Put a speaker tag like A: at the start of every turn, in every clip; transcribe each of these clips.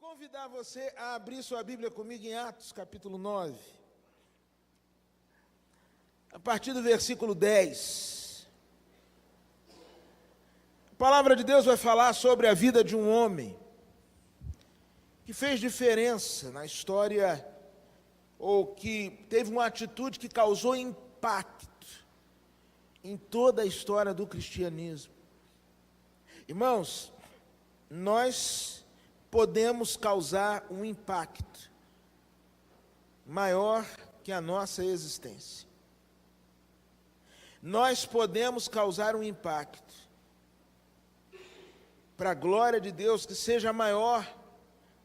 A: Convidar você a abrir sua Bíblia comigo em Atos, capítulo 9. A partir do versículo 10. A palavra de Deus vai falar sobre a vida de um homem que fez diferença na história, ou que teve uma atitude que causou impacto em toda a história do cristianismo. Irmãos, nós podemos causar um impacto maior que a nossa existência. Nós podemos causar um impacto para a glória de Deus que seja maior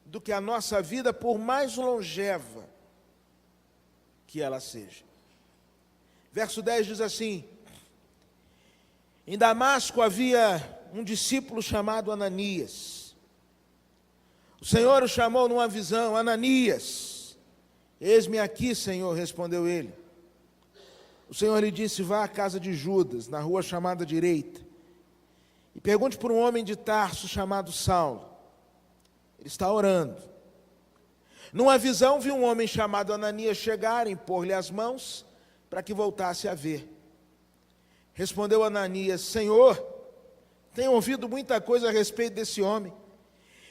A: do que a nossa vida, por mais longeva que ela seja. Verso 10 diz assim: em Damasco havia um discípulo chamado Ananias. O Senhor o chamou numa visão: Ananias. Eis-me aqui, Senhor, respondeu ele. O Senhor lhe disse: vá à casa de Judas, na rua chamada Direita, e pergunte por um homem de Tarso chamado Saulo. Ele está orando. Numa visão viu um homem chamado Ananias chegar, impor-lhe as mãos para que voltasse a ver. Respondeu Ananias: Senhor, tenho ouvido muita coisa a respeito desse homem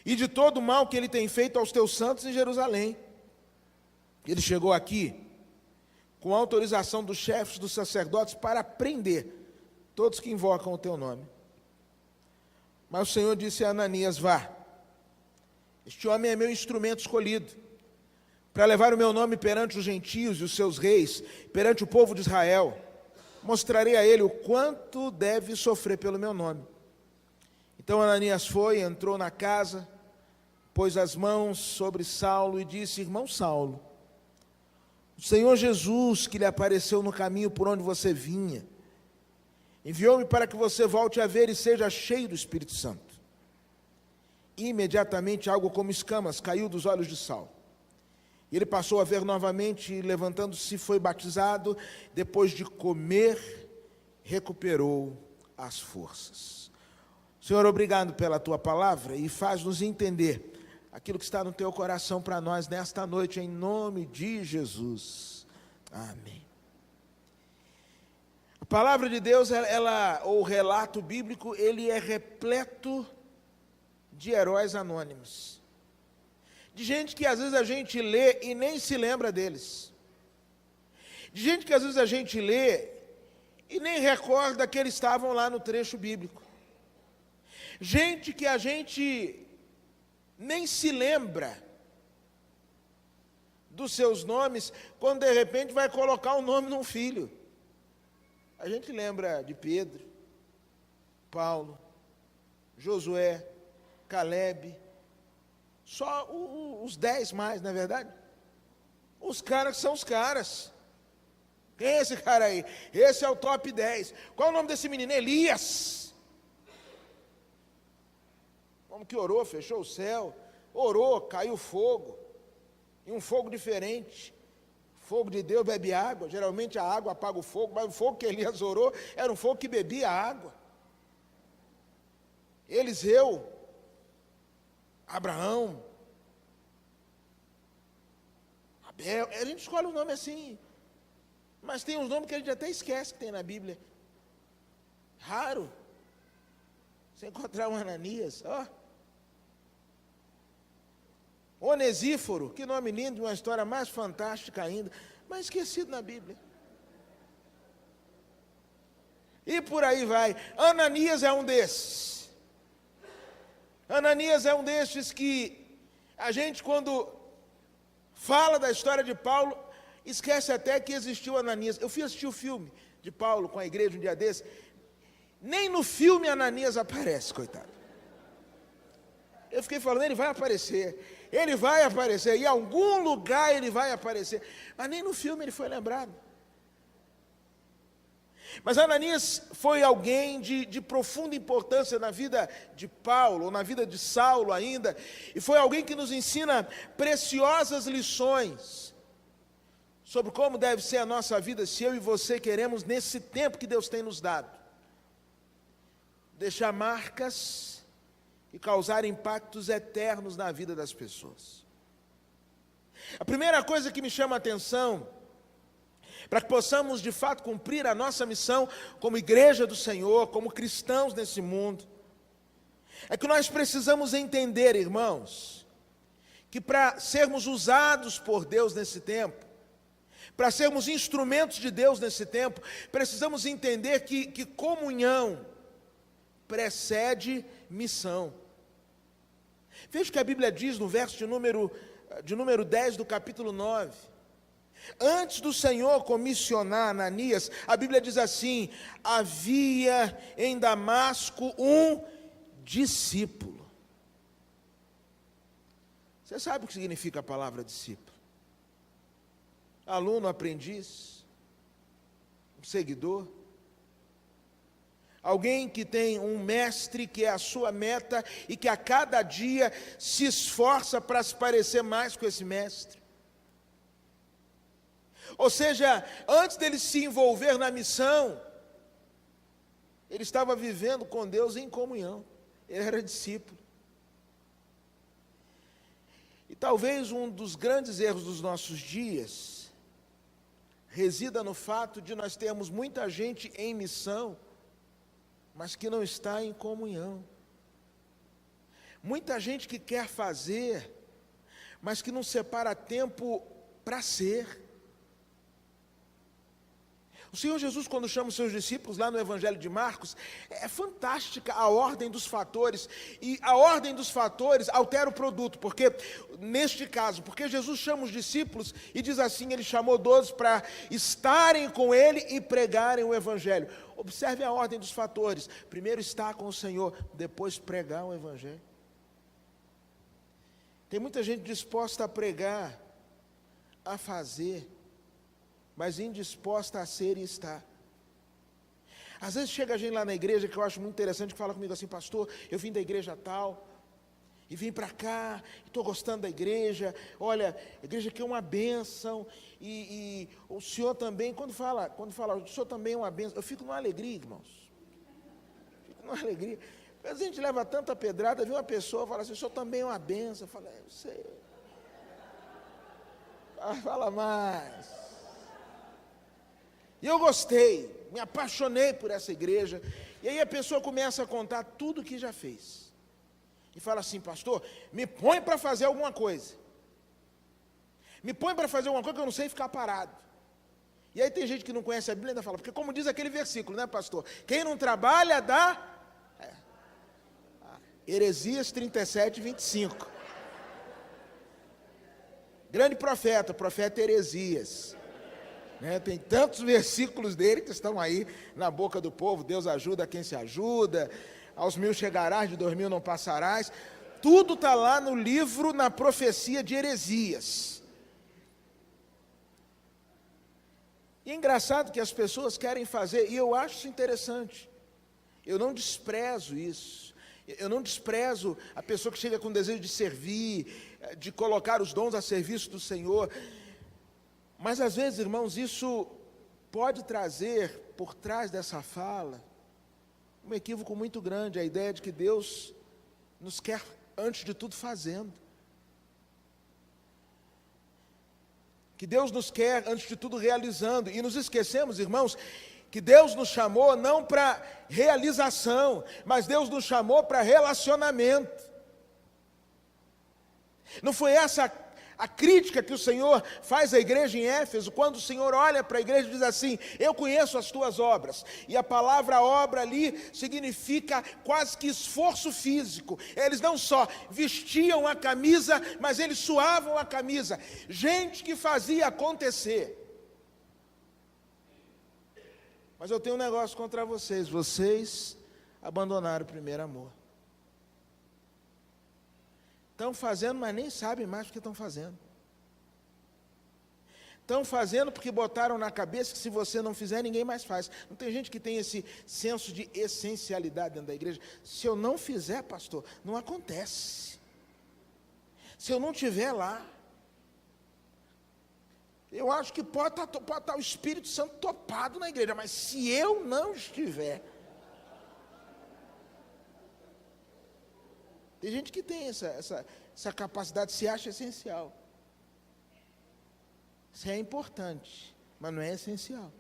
A: e de todo o mal que ele tem feito aos teus santos em Jerusalém. Ele chegou aqui com autorização dos chefes dos sacerdotes para prender todos que invocam o teu nome. Mas o Senhor disse a Ananias: vá, este homem é meu instrumento escolhido para levar o meu nome perante os gentios e os seus reis, perante o povo de Israel. Mostrarei a ele o quanto deve sofrer pelo meu nome. Então Ananias foi, entrou na casa, pôs as mãos sobre Saulo e disse: irmão Saulo, o Senhor Jesus, que lhe apareceu no caminho por onde você vinha, enviou-me para que você volte a ver e seja cheio do Espírito Santo. Imediatamente algo como escamas caiu dos olhos de Saulo. Ele passou a ver novamente e, levantando-se, foi batizado. Depois de comer, recuperou as forças. Senhor, obrigado pela tua palavra e faz-nos entender aquilo que está no teu coração para nós nesta noite, em nome de Jesus. Amém. A palavra de Deus, ou o relato bíblico, ele é repleto de heróis anônimos. De gente que às vezes a gente lê e nem se lembra deles. De gente que às vezes a gente lê e nem recorda que eles estavam lá no trecho bíblico. Gente que a gente nem se lembra dos seus nomes, quando de repente vai colocar o nome num filho. A gente lembra de Pedro, Paulo, Josué, Caleb, só os 10 mais, não é verdade? Os caras são os caras. Quem é esse cara aí? Esse é o top 10. Qual é o nome desse menino? Elias. Como que orou, fechou o céu, orou, caiu fogo, e um fogo diferente. Fogo de Deus bebe água. Geralmente a água apaga o fogo, mas o fogo que Elias orou era um fogo que bebia água. Eliseu, Abraão, Abel, a gente escolhe um nome assim, mas tem uns nomes que a gente até esquece que tem na Bíblia. Raro você encontrar um Ananias, ó. Onesíforo, que nome lindo, uma história mais fantástica ainda, mas esquecido na Bíblia. E por aí vai. Ananias é um desses. Ananias é um desses que a gente, quando fala da história de Paulo, esquece até que existiu Ananias. Eu fui assistir o filme de Paulo com a igreja um dia desse, nem no filme Ananias aparece, coitado. Eu fiquei falando, ele vai aparecer, em algum lugar ele vai aparecer, mas nem no filme ele foi lembrado. Mas Ananias foi alguém de profunda importância na vida de Paulo, ou na vida de Saulo ainda, e foi alguém que nos ensina preciosas lições sobre como deve ser a nossa vida, se eu e você queremos, nesse tempo que Deus tem nos dado, deixar marcas e causar impactos eternos na vida das pessoas. A primeira coisa que me chama a atenção, para que possamos de fato cumprir a nossa missão como igreja do Senhor, como cristãos nesse mundo, é que nós precisamos entender, irmãos, que para sermos usados por Deus nesse tempo, para sermos instrumentos de Deus nesse tempo, precisamos entender que comunhão precede missão. Veja o que a Bíblia diz no verso de número 10 do capítulo 9. Antes do Senhor comissionar Ananias, a Bíblia diz assim: havia em Damasco um discípulo. Você sabe o que significa a palavra discípulo? Aluno, aprendiz, um seguidor. Alguém que tem um mestre que é a sua meta e que a cada dia se esforça para se parecer mais com esse mestre. Ou seja, antes dele se envolver na missão, ele estava vivendo com Deus em comunhão. Ele era discípulo. E talvez um dos grandes erros dos nossos dias resida no fato de nós termos muita gente em missão, mas que não está em comunhão. Muita gente que quer fazer, mas que não separa tempo para ser. O Senhor Jesus, quando chama os seus discípulos lá no Evangelho de Marcos, é fantástica a ordem dos fatores, e a ordem dos fatores altera o produto, porque, neste caso, porque Jesus chama os discípulos e diz assim, ele chamou 12 para estarem com ele e pregarem o Evangelho. Observe a ordem dos fatores: primeiro estar com o Senhor, depois pregar o Evangelho. Tem muita gente disposta a pregar, a fazer, mas indisposta a ser e estar. Às vezes chega a gente lá na igreja, que eu acho muito interessante, que fala comigo assim: pastor, eu vim da igreja tal, e vim para cá, estou gostando da igreja, olha, a igreja aqui é uma bênção, e o senhor também, quando fala, o senhor também é uma bênção, eu fico numa alegria, irmãos, fico numa alegria. Às vezes a gente leva tanta pedrada, vê uma pessoa fala assim: o senhor também é uma bênção, eu falo: eu sei, fala mais. E eu gostei, me apaixonei por essa igreja. E aí a pessoa começa a contar tudo o que já fez. E fala assim: pastor, me põe para fazer alguma coisa. Me põe para fazer alguma coisa que eu não sei ficar parado. E aí tem gente que não conhece a Bíblia e ainda fala, porque como diz aquele versículo, né, pastor? Quem não trabalha dá... Heresias 37, 25. Grande profeta, profeta Heresias. Tem tantos versículos dele que estão aí na boca do povo. Deus ajuda quem se ajuda, aos 1000 chegarás, de 2000 não passarás. Tudo está lá no livro, na profecia de Heresias. E é engraçado que as pessoas querem fazer, e eu acho isso interessante. Eu não desprezo isso. Eu não desprezo a pessoa que chega com desejo de servir, de colocar os dons a serviço do Senhor. Mas às vezes, irmãos, isso pode trazer por trás dessa fala um equívoco muito grande, a ideia de que Deus nos quer, antes de tudo, fazendo. Que Deus nos quer, antes de tudo, realizando. E nos esquecemos, irmãos, que Deus nos chamou não para realização, mas Deus nos chamou para relacionamento. Não foi essa a crítica que o Senhor faz à igreja em Éfeso, quando o Senhor olha para a igreja e diz assim: eu conheço as tuas obras. E a palavra obra ali significa quase que esforço físico. Eles não só vestiam a camisa, mas eles suavam a camisa. Gente que fazia acontecer. Mas eu tenho um negócio contra vocês: vocês abandonaram o primeiro amor. Estão fazendo, mas nem sabem mais o que estão fazendo. Estão fazendo porque botaram na cabeça que se você não fizer, ninguém mais faz. Não tem gente que tem esse senso de essencialidade dentro da igreja. Se eu não fizer, pastor, não acontece. Se eu não estiver lá, eu acho que pode estar o Espírito Santo topado na igreja, mas se eu não estiver... Tem gente que tem essa capacidade, se acha essencial. Isso é importante, mas não é essencial.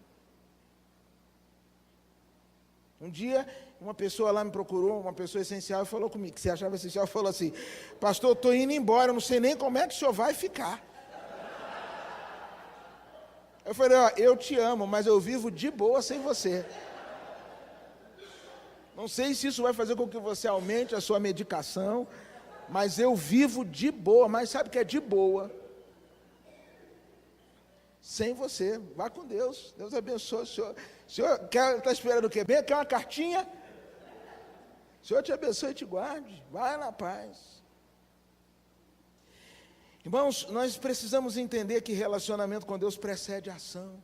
A: Um dia, uma pessoa lá me procurou, uma pessoa essencial, e falou comigo, que se achava essencial, falou assim: pastor, eu estou indo embora, eu não sei nem como é que o senhor vai ficar. Eu falei: ó, eu te amo, mas eu vivo de boa sem você. Não sei se isso vai fazer com que você aumente a sua medicação, mas eu vivo de boa. Mas sabe o que é de boa? Sem você. Vá com Deus. Deus abençoe o senhor. O senhor está esperando o quê? Bem, quer uma cartinha? O Senhor te abençoe e te guarde. Vai na paz. Irmãos, nós precisamos entender que relacionamento com Deus precede ação.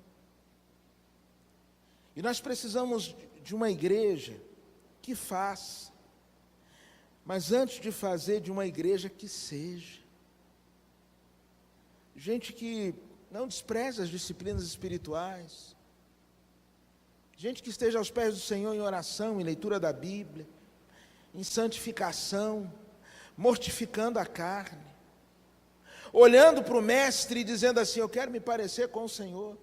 A: E nós precisamos de uma igreja que faça. Mas antes de fazer, de uma igreja que seja. Gente que não despreze as disciplinas espirituais. Gente que esteja aos pés do Senhor em oração, em leitura da Bíblia, em santificação, mortificando a carne, olhando para o Mestre e dizendo assim: eu quero me parecer com o Senhor.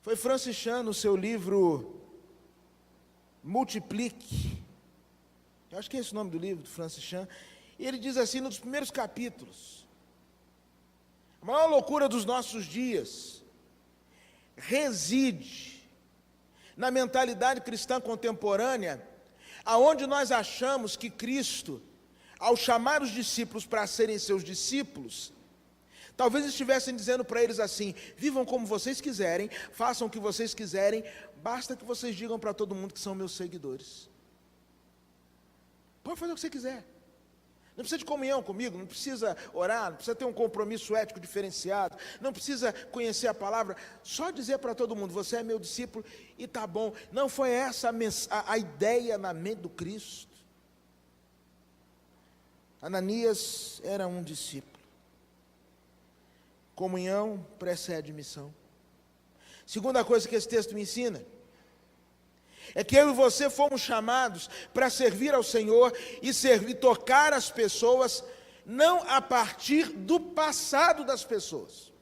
A: Foi Francis Chan, no seu livro Multiplique, eu acho que é esse o nome do livro, do Francis Chan, e ele diz assim, nos primeiros capítulos: a maior loucura dos nossos dias reside na mentalidade cristã contemporânea, aonde nós achamos que Cristo, ao chamar os discípulos para serem seus discípulos, talvez estivessem dizendo para eles assim: vivam como vocês quiserem, façam o que vocês quiserem, basta que vocês digam para todo mundo que são meus seguidores. Pode fazer o que você quiser. Não precisa de comunhão comigo, não precisa orar, não precisa ter um compromisso ético diferenciado, não precisa conhecer a palavra, só dizer para todo mundo: você é meu discípulo e tá bom. Não foi essa a ideia na mente do Cristo. Ananias era um discípulo. Comunhão precede missão. Segunda coisa que esse texto me ensina é que eu e você fomos chamados para servir ao Senhor e tocar as pessoas, não a partir do passado das pessoas,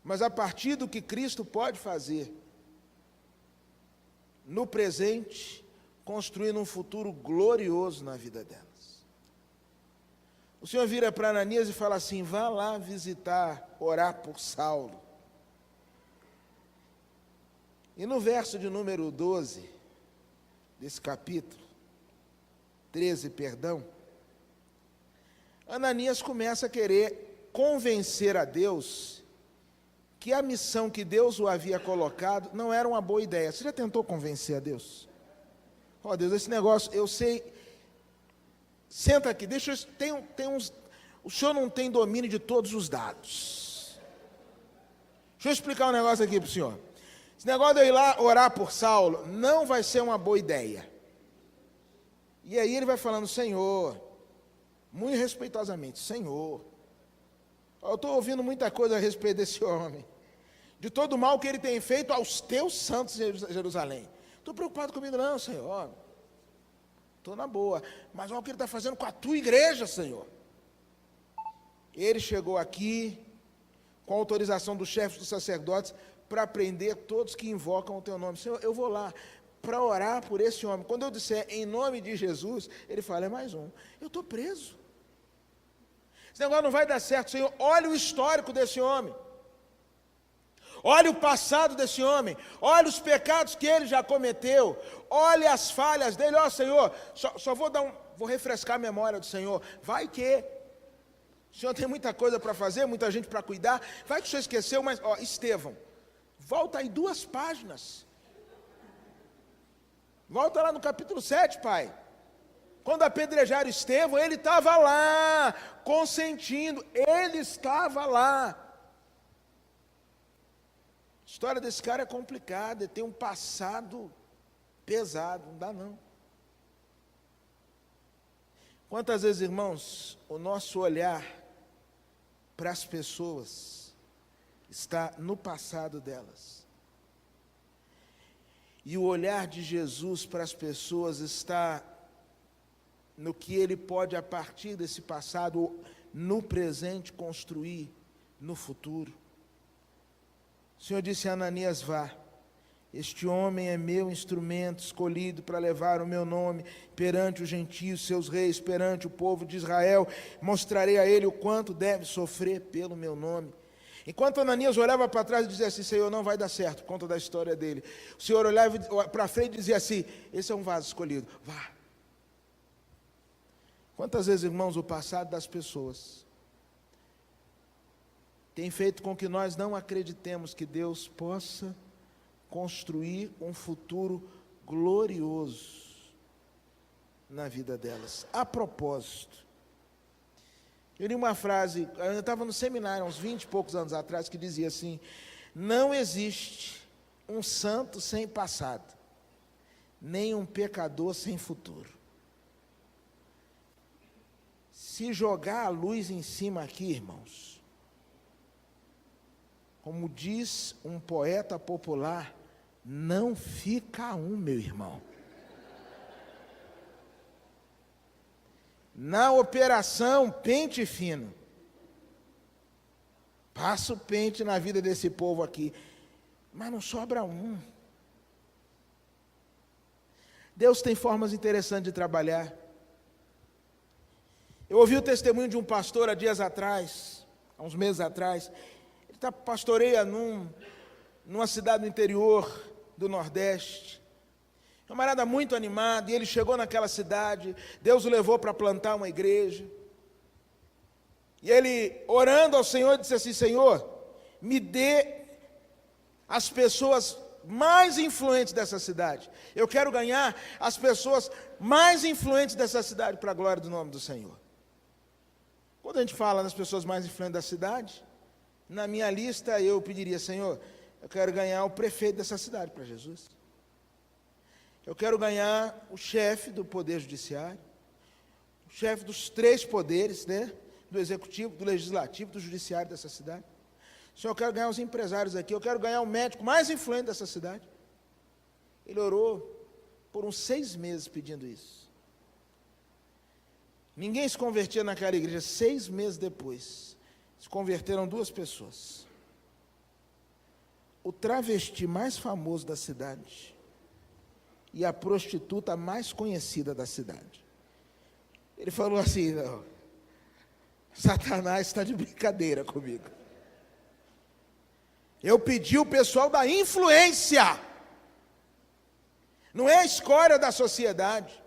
A: mas a partir do que Cristo pode fazer no presente, construindo um futuro glorioso na vida delas. O Senhor vira para Ananias e fala assim: vá lá visitar, orar por Saulo. E no verso de número 12, desse capítulo, 13, perdão, Ananias começa a querer convencer a Deus que a missão que Deus o havia colocado não era uma boa ideia. Você já tentou convencer a Deus? Ó, Deus, esse negócio, eu sei, senta aqui, deixa eu, o senhor não tem domínio de todos os dados. Deixa eu explicar um negócio aqui para o senhor. Esse negócio de eu ir lá orar por Saulo não vai ser uma boa ideia. E aí ele vai falando: Senhor, muito respeitosamente, Senhor, eu estou ouvindo muita coisa a respeito desse homem, de todo o mal que ele tem feito aos teus santos em Jerusalém. Estou preocupado comigo não, Senhor. Estou na boa. Mas olha o que ele está fazendo com a tua igreja, Senhor. Ele chegou aqui com a autorização do chefe dos sacerdotes para prender todos que invocam o teu nome. Senhor, eu vou lá para orar por esse homem. Quando eu disser em nome de Jesus, ele fala: é mais um. Eu estou preso. Esse negócio não vai dar certo, Senhor. Olha o histórico desse homem. Olha o passado desse homem. Olha os pecados que ele já cometeu. Olha as falhas dele. Ó, Senhor, só vou refrescar a memória do Senhor. Vai que o Senhor tem muita coisa para fazer, muita gente para cuidar. Vai que o Senhor esqueceu, mas, ó, Estevão, volta aí 2 páginas. Volta lá no capítulo 7, pai. Quando apedrejaram Estevão, ele estava lá, consentindo. Ele estava lá. A história desse cara é complicada, ele tem um passado pesado, não dá não. Quantas vezes, irmãos, o nosso olhar para as pessoas está no passado delas. E o olhar de Jesus para as pessoas está no que ele pode, a partir desse passado, no presente, construir no futuro. O Senhor disse a Ananias: vá, este homem é meu instrumento escolhido para levar o meu nome perante os gentios, seus reis, perante o povo de Israel. Mostrarei a ele o quanto deve sofrer pelo meu nome. Enquanto Ananias olhava para trás e dizia assim: Senhor, não vai dar certo, por conta da história dele. O Senhor olhava para frente e dizia assim: esse é um vaso escolhido, vá. Quantas vezes, irmãos, o passado das pessoas tem feito com que nós não acreditemos que Deus possa construir um futuro glorioso na vida delas. A propósito, eu li uma frase, eu estava no seminário, uns 20 e poucos anos atrás, que dizia assim: não existe um santo sem passado, nem um pecador sem futuro. Se jogar a luz em cima aqui, irmãos, como diz um poeta popular, não fica um, meu irmão. Na operação pente fino, passa o pente na vida desse povo aqui, mas não sobra um. Deus tem formas interessantes de trabalhar. Eu ouvi o testemunho de um pastor há dias atrás, há uns meses atrás. Ele pastoreia numa cidade do interior do Nordeste. Camarada muito animado, e ele chegou naquela cidade, Deus o levou para plantar uma igreja. E ele, orando ao Senhor, disse assim: Senhor, me dê as pessoas mais influentes dessa cidade. Eu quero ganhar as pessoas mais influentes dessa cidade para a glória do nome do Senhor. Quando a gente fala nas pessoas mais influentes da cidade, na minha lista eu pediria: Senhor, eu quero ganhar o prefeito dessa cidade para Jesus. Eu quero ganhar o chefe do Poder Judiciário, o chefe dos 3 poderes, né? Do Executivo, do Legislativo, do Judiciário dessa cidade. Senhor, eu quero ganhar os empresários aqui, eu quero ganhar o médico mais influente dessa cidade. Ele orou por uns 6 meses pedindo isso. Ninguém se convertia naquela igreja. 6 meses depois, se converteram 2 pessoas. O travesti mais famoso da cidade e a prostituta mais conhecida da cidade. Ele falou assim: não, Satanás está de brincadeira comigo. Eu pedi o pessoal da influência, não é a escória da sociedade.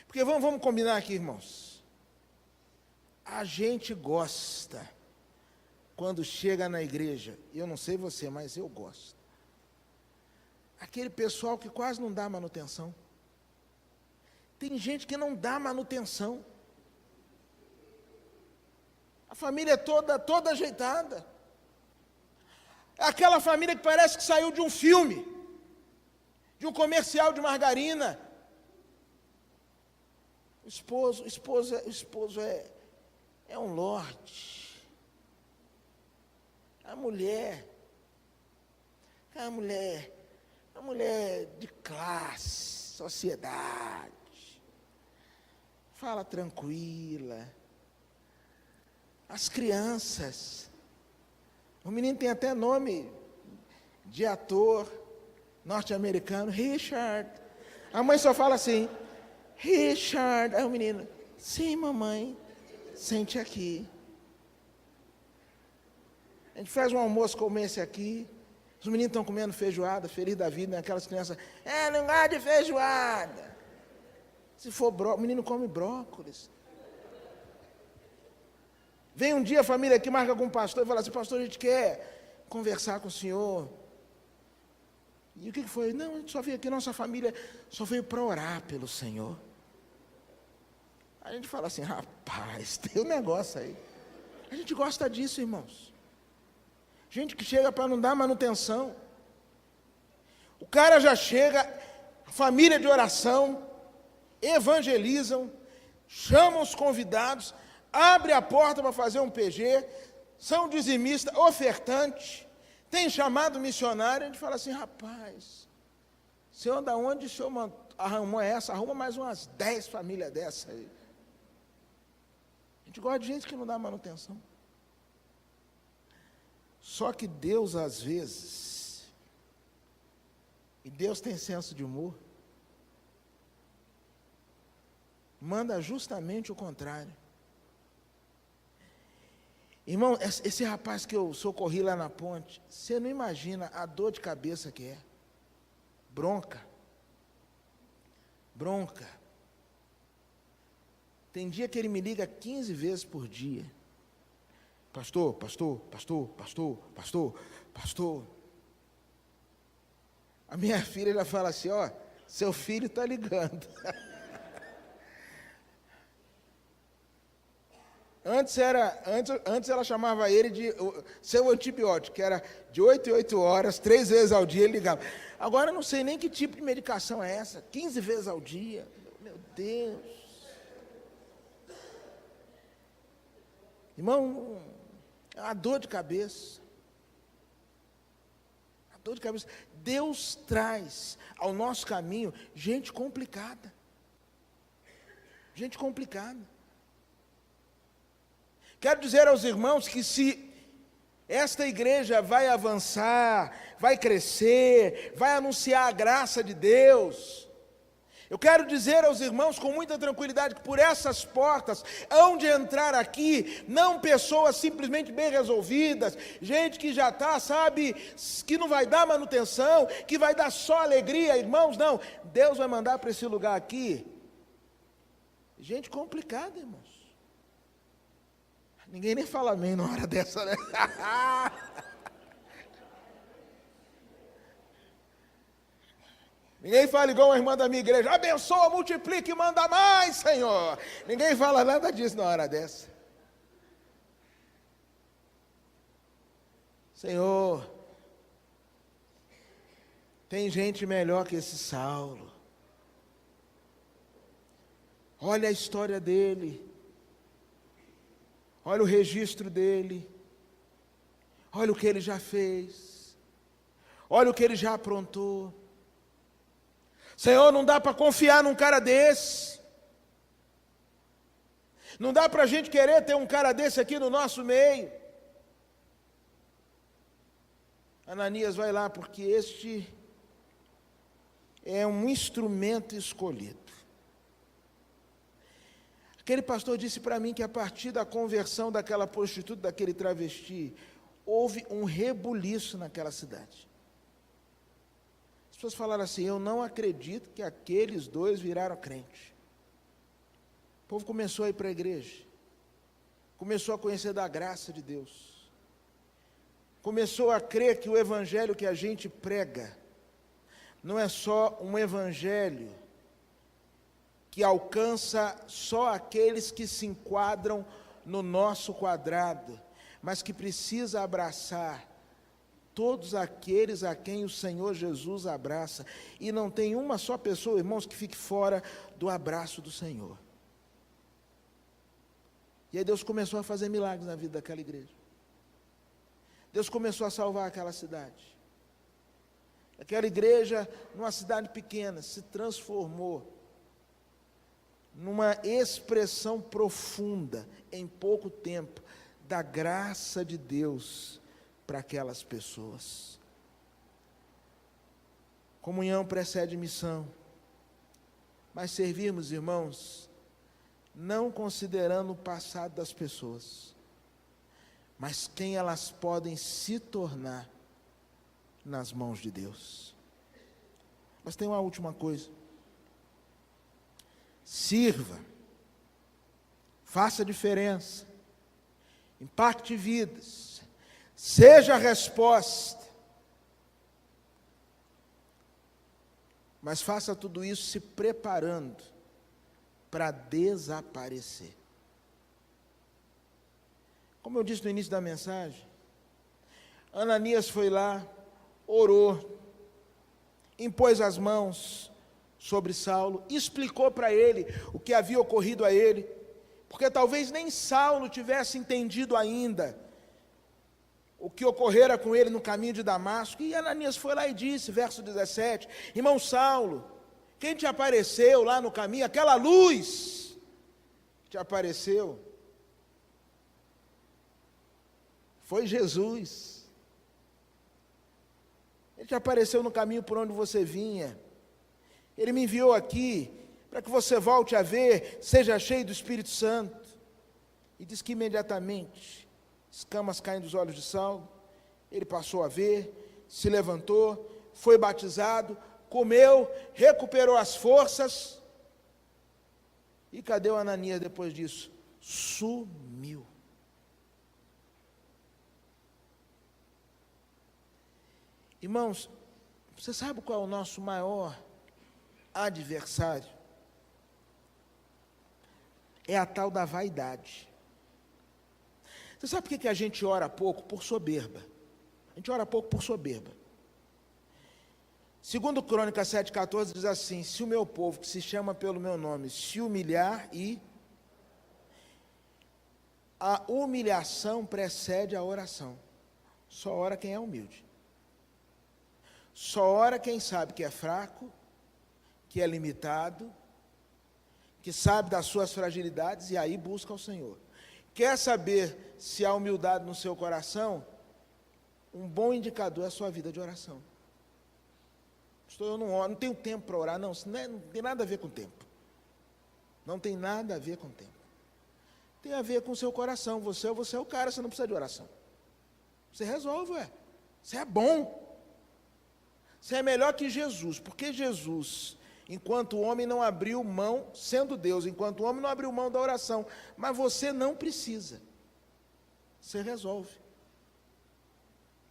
A: Porque vamos combinar aqui, irmãos. A gente gosta, quando chega na igreja, eu não sei você, mas eu gosto. Aquele pessoal que quase não dá manutenção. Tem gente que não dá manutenção. A família é toda ajeitada. É aquela família que parece que saiu de um filme, de um comercial de margarina. O esposo é um lorde. A mulher de classe, sociedade, fala tranquila. As crianças, o menino tem até nome de ator norte-americano, Richard. A mãe só fala assim: Richard. Aí o menino: sim, mamãe, sente aqui. A gente faz um almoço como esse aqui. Os meninos estão comendo feijoada, feliz da vida, né? Aquelas crianças: não gosta de feijoada. Se for o menino come brócolis. Vem um dia a família aqui, marca com o pastor e fala assim: pastor, a gente quer conversar com o senhor. E o que foi? Não, a gente só veio aqui, nossa família só veio para orar pelo Senhor. A gente fala assim: rapaz, tem um negócio aí. A gente gosta disso, irmãos. Gente que chega para não dar manutenção. O cara já chega, família de oração, evangelizam, chamam os convidados, abre a porta para fazer um PG, são dizimistas, ofertantes, tem chamado missionário. A gente fala assim: rapaz, Senhor, da onde o Senhor arrumou essa? Arruma mais umas 10 famílias dessas aí. A gente gosta de gente que não dá manutenção. Só que Deus, às vezes, e Deus tem senso de humor, manda justamente o contrário. Irmão, esse rapaz que eu socorri lá na ponte, você não imagina a dor de cabeça que é. Bronca. Tem dia que ele me liga 15 vezes por dia. Pastor. A minha filha, ela fala assim, ó, seu filho está ligando. Antes ela chamava ele de seu antibiótico, que era de 8 em 8 horas, 3 vezes ao dia ele ligava. Agora eu não sei nem que tipo de medicação é essa, 15 vezes ao dia. Meu Deus. Irmão, é uma dor de cabeça. Deus traz ao nosso caminho gente complicada. Quero dizer aos irmãos que se esta igreja vai avançar, vai crescer, vai anunciar a graça de Deus, eu quero dizer aos irmãos com muita tranquilidade que por essas portas hão de entrar aqui, não pessoas simplesmente bem resolvidas, gente que já está, sabe, que não vai dar manutenção, que vai dar só alegria, irmãos, não. Deus vai mandar para esse lugar aqui gente complicada, irmãos. Ninguém nem fala amém na hora dessa, né? Ninguém fala igual a irmã da minha igreja, abençoa, multiplica e manda mais, Senhor. Ninguém fala nada disso na hora dessa. Senhor, tem gente melhor que esse Saulo. Olha a história dele. Olha o registro dele, olha o que ele já fez, olha o que ele já aprontou. Senhor, não dá para confiar num cara desse, não dá para a gente querer ter um cara desse aqui no nosso meio. Ananias vai lá, porque este é um instrumento escolhido. Aquele pastor disse para mim que a partir da conversão daquela prostituta, daquele travesti, houve um rebuliço naquela cidade. As pessoas falaram assim, eu não acredito que aqueles dois viraram crente. O povo começou a ir para a igreja, começou a conhecer da graça de Deus, começou a crer que o evangelho que a gente prega não é só um evangelho que alcança só aqueles que se enquadram no nosso quadrado, mas que precisa abraçar todos aqueles a quem o Senhor Jesus abraça, e não tem uma só pessoa, irmãos, que fique fora do abraço do Senhor. E aí Deus começou a fazer milagres na vida daquela igreja. Deus começou a salvar aquela cidade. Aquela igreja, numa cidade pequena, se transformou numa expressão profunda, em pouco tempo, da graça de Deus para aquelas pessoas. Comunhão precede missão, mas servimos, irmãos, não considerando o passado das pessoas, mas quem elas podem se tornar nas mãos de Deus. Mas tem uma última coisa. Sirva, faça diferença, impacte vidas, seja a resposta, mas faça tudo isso se preparando para desaparecer. Como eu disse no início da mensagem, Ananias foi lá, orou, impôs as mãos sobre Saulo, explicou para ele o que havia ocorrido a ele, porque talvez nem Saulo tivesse entendido ainda o que ocorrera com ele no caminho de Damasco. E Ananias foi lá e disse, verso 17, irmão Saulo, quem te apareceu lá no caminho, aquela luz te apareceu, foi Jesus. Ele te apareceu no caminho por onde você vinha. Ele me enviou aqui para que você volte a ver, seja cheio do Espírito Santo. E diz que imediatamente, escamas caem dos olhos de Saulo, ele passou a ver, se levantou, foi batizado, comeu, recuperou as forças. E cadê o Ananias depois disso? Sumiu. Irmãos, você sabe qual é o nosso maior adversário? É a tal da vaidade. Você sabe por que a gente ora pouco? Por soberba. A gente ora pouco por soberba. Segundo Crônicas 7,14 diz assim, se o meu povo, que se chama pelo meu nome, se humilhar e... A humilhação precede a oração. Só ora quem é humilde. Só ora quem sabe que é fraco, que é limitado, que sabe das suas fragilidades e aí busca o Senhor. Quer saber se há humildade no seu coração? Um bom indicador é a sua vida de oração. Eu não oro, não tenho tempo para orar, não, isso não tem nada a ver com tempo. Não tem nada a ver com tempo. Tem a ver com o seu coração. Você é o cara, você não precisa de oração. Você resolve, Você é bom. Você é melhor que Jesus, porque Jesus, enquanto o homem não abriu mão, sendo Deus, enquanto o homem não abriu mão da oração, mas você não precisa. Você resolve.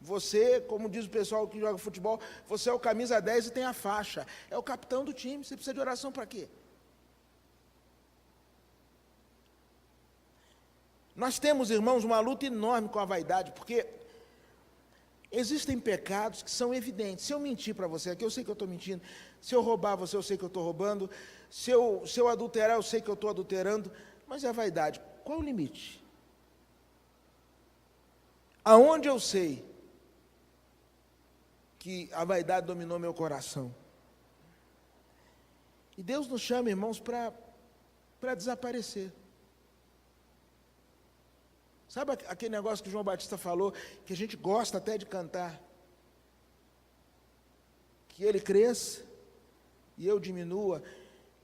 A: Você, como diz o pessoal que joga futebol, você é o camisa 10 e tem a faixa. É o capitão do time, você precisa de oração para quê? Nós temos, irmãos, uma luta enorme com a vaidade, porque existem pecados que são evidentes. Se eu mentir para você aqui, eu sei que eu estou mentindo. Se eu roubar você, eu sei que eu estou roubando. Se eu adulterar, eu sei que eu estou adulterando. Mas é a vaidade. Qual o limite? Aonde eu sei que a vaidade dominou meu coração? E Deus nos chama, irmãos, para desaparecer. Sabe aquele negócio que João Batista falou, que a gente gosta até de cantar? Que ele cresça e eu diminua.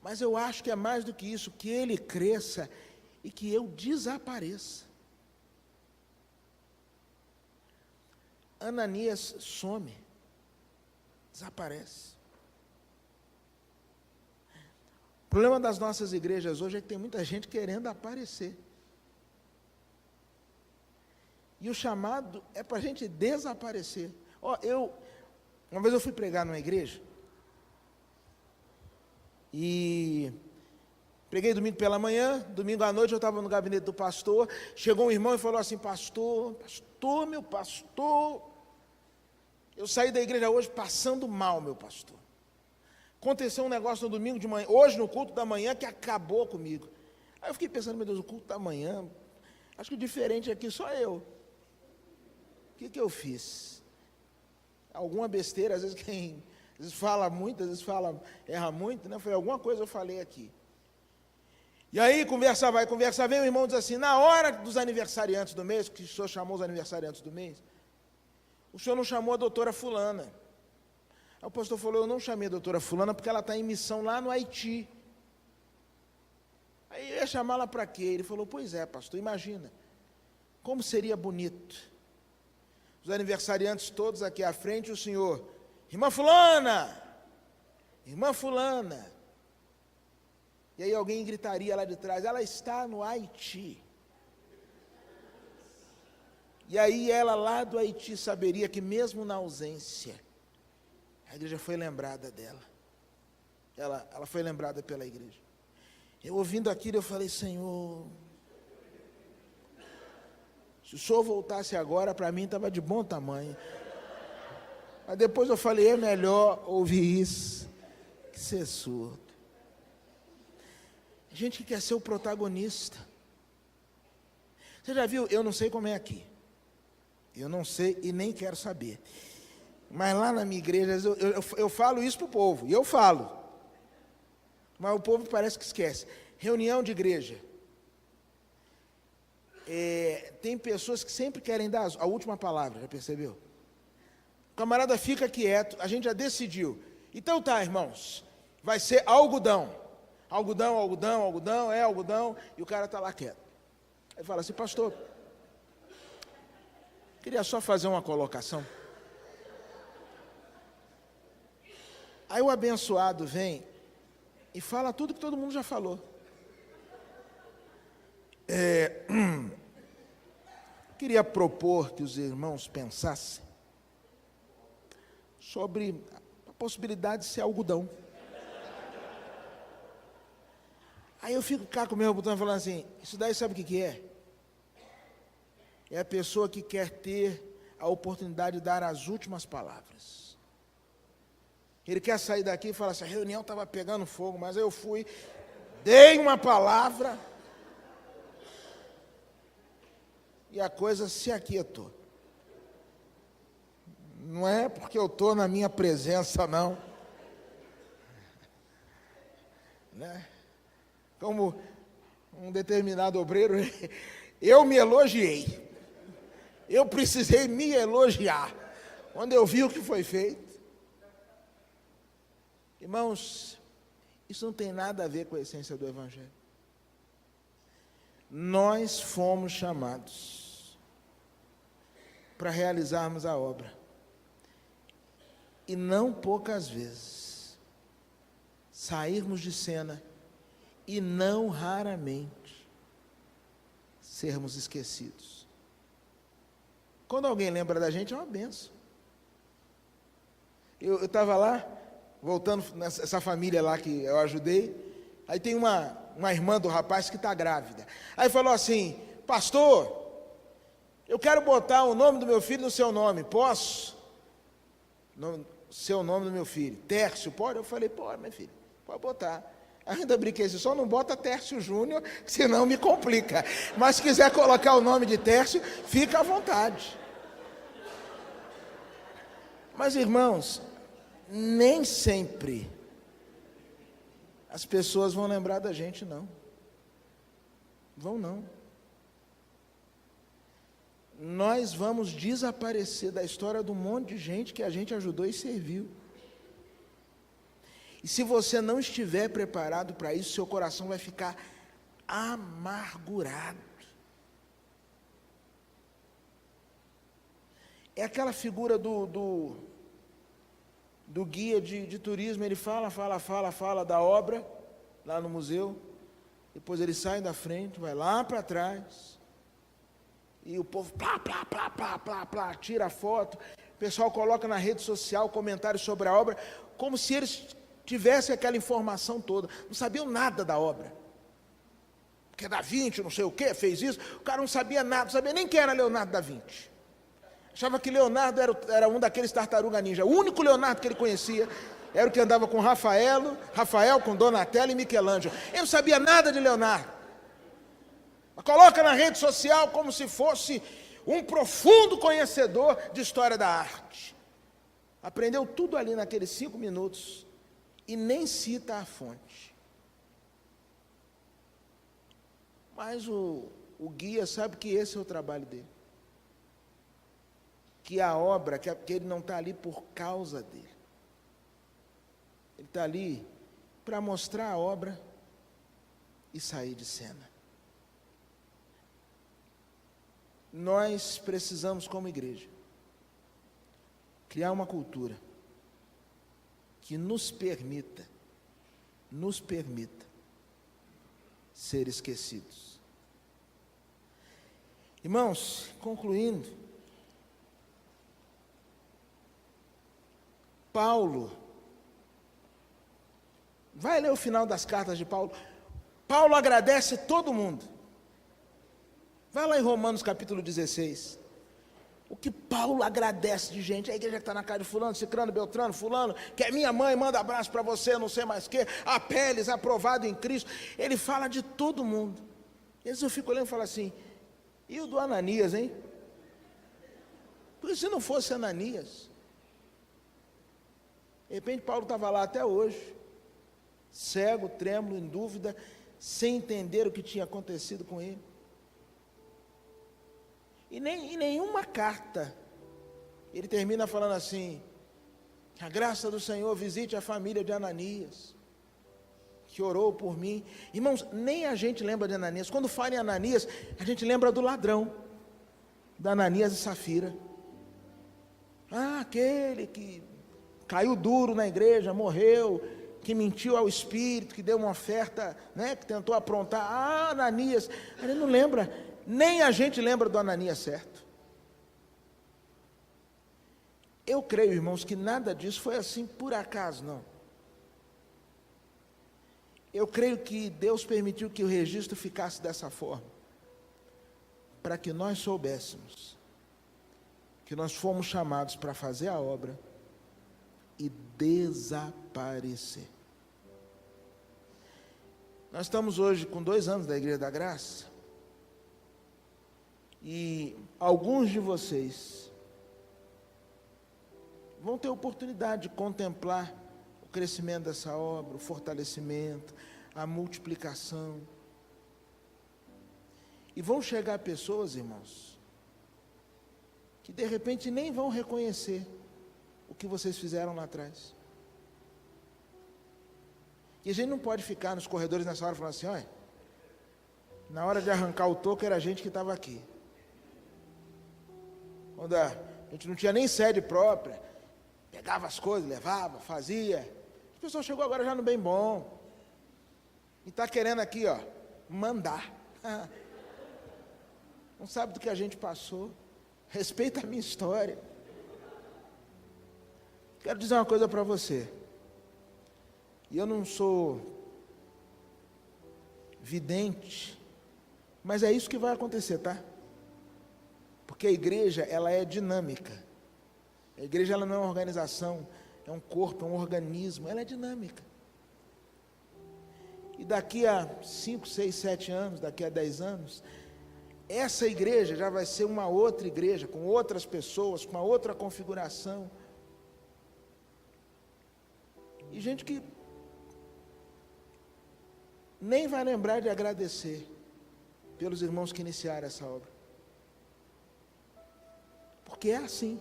A: Mas eu acho que é mais do que isso, que ele cresça e que eu desapareça. Ananias some, desaparece. O problema das nossas igrejas hoje é que tem muita gente querendo aparecer. E o chamado é para a gente desaparecer. Uma vez eu fui pregar numa igreja, e preguei domingo pela manhã, domingo à noite eu estava no gabinete do pastor, chegou um irmão e falou assim, pastor, meu pastor, eu saí da igreja hoje passando mal, meu pastor. Aconteceu um negócio no domingo de manhã, hoje no culto da manhã, que acabou comigo. Aí eu fiquei pensando, meu Deus, o culto da manhã, acho que o diferente aqui só eu. O que eu fiz? Alguma besteira, às vezes fala muito, às vezes erra muito, né? Foi alguma coisa eu falei aqui. E aí, conversa vai, conversa vem, o irmão diz assim, na hora dos aniversariantes do mês, que o senhor chamou os aniversariantes do mês, o senhor não chamou a doutora fulana. Aí o pastor falou, eu não chamei a doutora fulana porque ela está em missão lá no Haiti. Aí eu ia chamá-la para quê? Ele falou, pois é, pastor, imagina, como seria bonito. Os aniversariantes todos aqui à frente, o senhor, irmã fulana, irmã fulana. E aí alguém gritaria lá de trás, ela está no Haiti. E aí ela lá do Haiti saberia que mesmo na ausência, a igreja foi lembrada dela. Ela foi lembrada pela igreja. Eu ouvindo aquilo, eu falei, Senhor, se o senhor voltasse agora, para mim estava de bom tamanho. Mas depois eu falei, é melhor ouvir isso que ser surdo. Gente que quer ser o protagonista. Você já viu? Eu não sei como é aqui. Eu não sei e nem quero saber. Mas lá na minha igreja, eu falo isso para o povo, e eu falo. Mas o povo parece que esquece. Reunião de igreja. Tem pessoas que sempre querem dar a última palavra, já percebeu? O camarada fica quieto, a gente já decidiu. Então tá, irmãos, vai ser algodão. Algodão, algodão, algodão, algodão, e o cara está lá quieto. Aí fala assim, pastor, queria só fazer uma colocação. Aí o abençoado vem e fala tudo que todo mundo já falou. Queria propor que os irmãos pensassem sobre a possibilidade de ser algodão. Aí eu fico cá com o meu botão falando assim, isso daí sabe o que é? É a pessoa que quer ter a oportunidade de dar as últimas palavras. Ele quer sair daqui e falar assim, a reunião estava pegando fogo, mas eu fui, dei uma palavra e a coisa se aquietou. Não é porque eu estou na minha presença, não. Né? Como um determinado obreiro, eu me elogiei. Eu precisei me elogiar. Quando eu vi o que foi feito. Irmãos, isso não tem nada a ver com a essência do Evangelho. Nós fomos chamados para realizarmos a obra. E não poucas vezes sairmos de cena e não raramente sermos esquecidos. Quando alguém lembra da gente, é uma benção. Eu estava lá, voltando nessa família lá que eu ajudei, aí tem uma irmã do rapaz que está grávida. Aí falou assim, pastor, eu quero botar o nome do meu filho no seu nome, posso? Seu nome do meu filho, Tércio, pode? Eu falei, pode, meu filho, pode botar. Ainda brinquei assim, só não bota Tércio Júnior, senão me complica. Mas se quiser colocar o nome de Tércio, fica à vontade. Mas, irmãos, nem sempre as pessoas vão lembrar da gente, não. Vão não. Nós vamos desaparecer da história de um monte de gente que a gente ajudou e serviu. E se você não estiver preparado para isso, seu coração vai ficar amargurado. É aquela figura do guia de turismo, ele fala da obra, lá no museu, depois ele sai da frente, vai lá para trás, e o povo, plá, tira a foto, o pessoal coloca na rede social comentários sobre a obra, como se eles tivessem aquela informação toda, não sabiam nada da obra, porque Da Vinci, não sei o que, fez isso, o cara não sabia nada, não sabia nem quem era Leonardo da Vinci, achava que Leonardo era um daqueles tartaruga ninja, o único Leonardo que ele conhecia, era o que andava com Rafael, com Donatello e Michelangelo, ele não sabia nada de Leonardo, mas coloca na rede social como se fosse um profundo conhecedor de história da arte, aprendeu tudo ali naqueles 5 minutos, e nem cita a fonte. Mas o guia sabe que esse é o trabalho dele. Que a obra, que ele não está ali por causa dele. Ele está ali para mostrar a obra e sair de cena. Nós precisamos, como igreja, criar uma cultura que nos permita ser esquecidos. Irmãos, concluindo, Paulo, vai ler o final das cartas de Paulo. Paulo agradece todo mundo. Vai lá em Romanos capítulo 16. O que Paulo agradece de gente, a igreja que está na casa de fulano, cicrano, beltrano, fulano, que é minha mãe, manda abraço para você, não sei mais o que, Apeles, aprovado em Cristo, ele fala de todo mundo. E às vezes eu fico olhando e falo assim, e o do Ananias, hein? Porque se não fosse Ananias, de repente Paulo estava lá até hoje, cego, trêmulo, em dúvida, sem entender o que tinha acontecido com ele. E nem em nenhuma carta ele termina falando assim: a graça do Senhor visite a família de Ananias, que orou por mim. Irmãos, nem a gente lembra de Ananias. Quando fala em Ananias, a gente lembra do ladrão, da Ananias e Safira. Ah, aquele que caiu duro na igreja, morreu, que mentiu ao Espírito, que deu uma oferta, né, que tentou aprontar. Ah, Ananias. A gente não lembra, nem a gente lembra do Ananias certo. Eu creio, irmãos, que nada disso foi assim por acaso, não. Eu creio que Deus permitiu que o registro ficasse dessa forma, para que nós soubéssemos que nós fomos chamados para fazer a obra e desaparecer. Nós estamos hoje com 2 anos da Igreja da Graça, e alguns de vocês vão ter oportunidade de contemplar o crescimento dessa obra, o fortalecimento, a multiplicação. E vão chegar pessoas, irmãos, que de repente nem vão reconhecer o que vocês fizeram lá atrás. E a gente não pode ficar nos corredores nessa hora falando assim: olha, na hora de arrancar o toco era a gente que estava aqui. Quando a gente não tinha nem sede própria, pegava as coisas, levava, fazia. A pessoa chegou agora já no bem bom. E está querendo aqui, ó, mandar. Não sabe do que a gente passou. Respeita a minha história. Quero dizer uma coisa para você. E eu não sou vidente, mas é isso que vai acontecer, tá? Porque a igreja, ela é dinâmica. A igreja, ela não é uma organização, é um corpo, é um organismo, ela é dinâmica. E daqui a 5, 6, 7 anos, daqui a 10 anos, essa igreja já vai ser uma outra igreja, com outras pessoas, com uma outra configuração. E gente que nem vai lembrar de agradecer pelos irmãos que iniciaram essa obra. Porque é assim.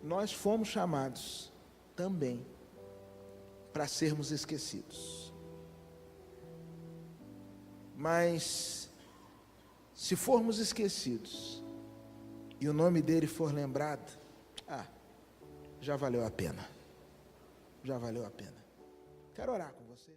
A: Nós fomos chamados também para sermos esquecidos. Mas, se formos esquecidos e o nome dele for lembrado, já valeu a pena. Já valeu a pena. Quero orar com você.